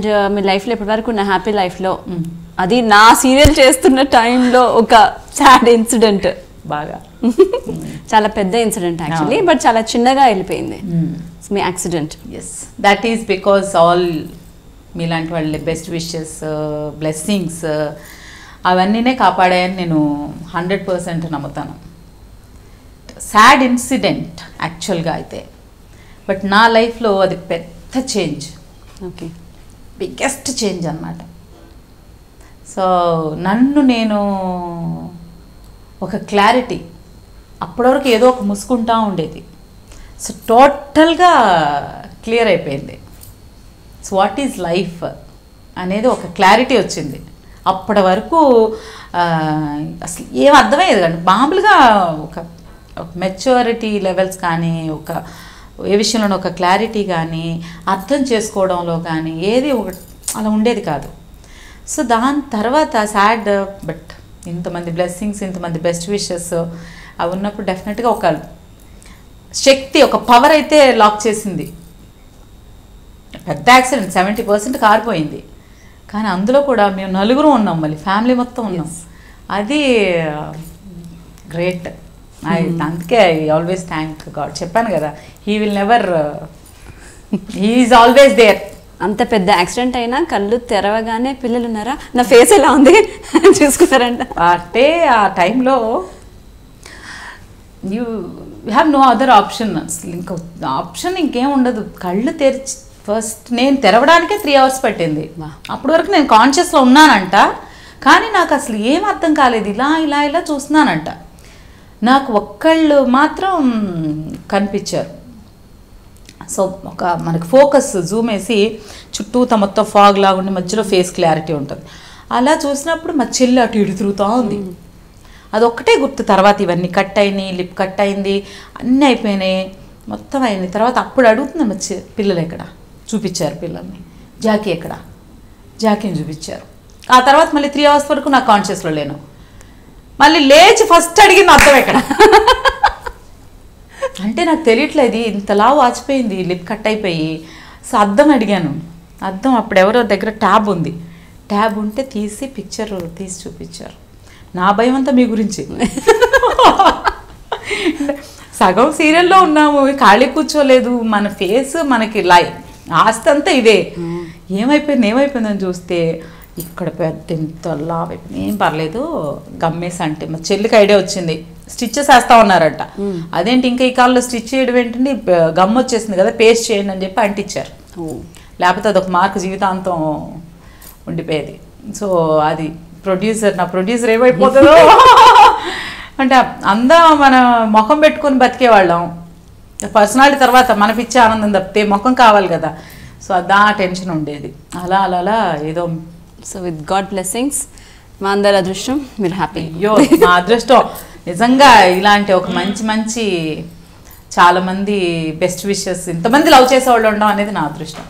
And మీ లైఫ్లో ఇప్పటివరకు ఉన్న హ్యాపీ లైఫ్లో అది నా సీరియల్ చేస్తున్న టైంలో ఒక సాడ్ ఇన్సిడెంట్ బాగా చాలా పెద్ద ఇన్సిడెంట్ యాక్చువల్లీ బట్ చాలా చిన్నగా వెళ్ళిపోయింది మీ accident. Yes that is because all మీలాంటి వాళ్ళ బెస్ట్ విషెస్ బ్లెస్సింగ్స్ అవన్నీనే కాపాడాయని నేను 100% నమ్ముతాను. సాడ్ ఇన్సిడెంట్ యాక్చువల్గా అయితే, బట్ నా లైఫ్లో అది పెద్ద చేంజ్, ఓకే బిగ్గెస్ట్ చేంజ్ అన్నమాట. సో నన్ను నేను ఒక క్లారిటీ, అప్పటివరకు ఏదో ఒక ముసుకుంటా ఉండేది, సో టోటల్గా క్లియర్ అయిపోయింది. సో వాట్ ఈజ్ లైఫ్ అనేది ఒక క్లారిటీ వచ్చింది. అప్పటి వరకు అసలు ఏం అర్థమయ్యేది కానీ మామూలుగా ఒక మెచ్యూరిటీ లెవెల్స్ కానీ ఒక ఏ విషయంలో ఒక క్లారిటీ కానీ అర్థం చేసుకోవడంలో కానీ ఏది ఒక అలా ఉండేది కాదు. సో దాని తర్వాత సాడ్, బట్ ఇంతమంది బ్లెస్సింగ్స్, ఇంతమంది బెస్ట్ విషెస్ అవి ఉన్నప్పుడు డెఫినెట్గా ఒక శక్తి, ఒక పవర్ అయితే లాక్ చేసింది. పెద్ద యాక్సిడెంట్ 70% కారిపోయింది, కానీ అందులో కూడా మేము నలుగురు ఉన్నాం, మళ్ళీ ఫ్యామిలీ మొత్తం ఉన్నాం. అది గ్రేట్. అందుకే ఐ ఆల్వేస్ థ్యాంక్ గాడ్. చెప్పాను కదా, he will never, he is always there. అంత పెద్ద యాక్సిడెంట్ అయినా కళ్ళు తెరవగానే పిల్లలు ఉన్నారా, నా ఫేస్ ఎలా ఉంది చూసుకున్నారంట. అంటే ఆ టైంలో you have no other option. అసలు ఇంకా ఆప్షన్ ఇంకేం ఉండదు. కళ్ళు తెరిచి ఫస్ట్ నేను తెరవడానికే 3 hours పట్టింది. అప్పటి వరకు నేను కాన్షియస్లో ఉన్నానంట, కానీ నాకు అసలు ఏం అర్థం కాలేదు. ఇలా ఇలా ఇలా చూస్తున్నానంట. నాకు ఒక్కళ్ళు మాత్రం కనిపించారు. సో ఒక మనకి ఫోకస్ జూమ్ వేసి చుట్టూత మొత్తం ఫాగ్ లాగా ఉండి మధ్యలో ఫేస్ క్లారిటీ ఉంటుంది. అలా చూసినప్పుడు మా చెల్లి అటు ఇటు తిరుగుతూ ఉంది. అదొక్కటే గుర్తు. తర్వాత ఇవన్నీ కట్ అయినాయి, లిప్ కట్ అయింది, అన్నీ అయిపోయినాయి, మొత్తం అయినాయి. తర్వాత అప్పుడు అడుగుతుంది మా పిల్లలు ఎక్కడ, చూపించారు పిల్లల్ని. జాకీ ఎక్కడ, జాకీని చూపించారు. ఆ తర్వాత మళ్ళీ 3 hours వరకు నాకు కాన్షియస్లో లేను. మళ్ళీ లేచి ఫస్ట్ అడిగింది అర్థం ఎక్కడ అంటే నాకు తెలియట్లేదు, ఇంతలా వాచిపోయింది, లిప్ కట్ అయిపోయి. సో అద్దం అడిగాను. అద్దం అప్పుడు ఎవరో దగ్గర ట్యాబ్ ఉంది, ట్యాబ్ ఉంటే తీసి పిక్చర్ తీసి చూపించారు. నా భయం అంతా మీ గురించి. సగం సీరియల్లో ఉన్నాము, ఖాళీ కూర్చోలేదు, మన ఫేస్ మనకి ఆస్తి అంతా ఇదే. ఏమైపోయిందని చూస్తే ఇక్కడ పెద్ద ఇంత లావైపోయింది. ఏం పర్లేదు గమ్మేసి అంటే మా చెల్లికి ఐడియా వచ్చింది, స్టిచ్చెస్ వేస్తా ఉన్నారట. అదేంటి ఇంకా ఈ కాలంలో స్టిచ్ చేయడం ఏంటంటే గమ్ వచ్చేసింది కదా, పేస్ట్ చేయండి అని చెప్పి అంటించారు. లేకపోతే అదొక మార్క్ జీవితాంతం ఉండిపోయేది. సో అది నా ప్రొడ్యూసర్ ఏమైపోతుందో అంటే అందా మన ముఖం పెట్టుకొని బతికేవాళ్ళం. పర్సనాలిటీ తర్వాత మన పిచ్చే ఆనందం తప్పితే ముఖం కావాలి కదా. సో అదా టెన్షన్ ఉండేది. అలా అలా అలా ఏదో. సో విత్ గాడ్ బ్లెస్సింగ్స్ మా అందరి అదృష్టం మీరు హ్యాపీ. అయ్యో మా అదృష్టం నిజంగా ఇలాంటి ఒక మంచి చాలామంది బెస్ట్ విషెస్, ఇంతమంది లవ్ చేసేవాళ్ళు ఉండడం అనేది నా అదృష్టం.